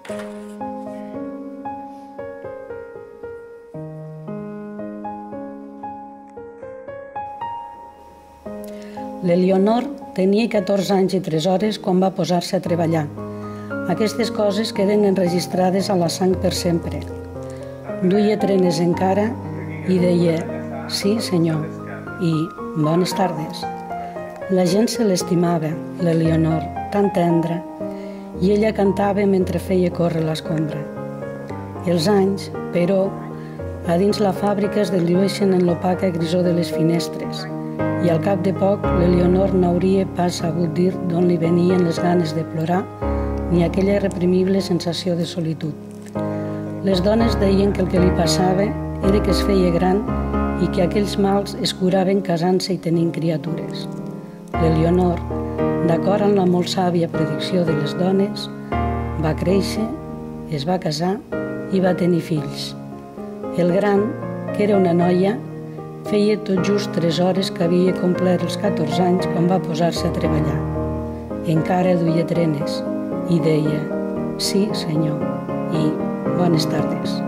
L'Elionor tenia 14 anys i 3 hores quan va posar-se a treballar. Aquestes coses queden enregistrades a la sang per sempre. Duia trenes encara i deia «Sí, senyor» i «Bones tardes». La gent se l'estimava, l'Elionor, tan tendra, i ella cantava mentre feia córrer l'escombra. Els anys, però, a dins la fàbrica es dilueixen en l'opaca grisor de les finestres, i al cap de poc l'Elionor n'hauria pas sabut dir d'on li venien les ganes de plorar ni aquella irreprimible sensació de solitud. Les dones deien que el que li passava era que es feia gran i que aquells mals es curaven casant-se i tenint criatures. L'Elionor, d'acord amb la molt sàvia predicció de les dones, va créixer, es va casar i va tenir fills. El gran, que era una noia, feia tot just 3 hores que havia complert els 14 anys quan va posar-se a treballar. Encara duia trenes i deia «Sí, senyor» i «Bones tardes».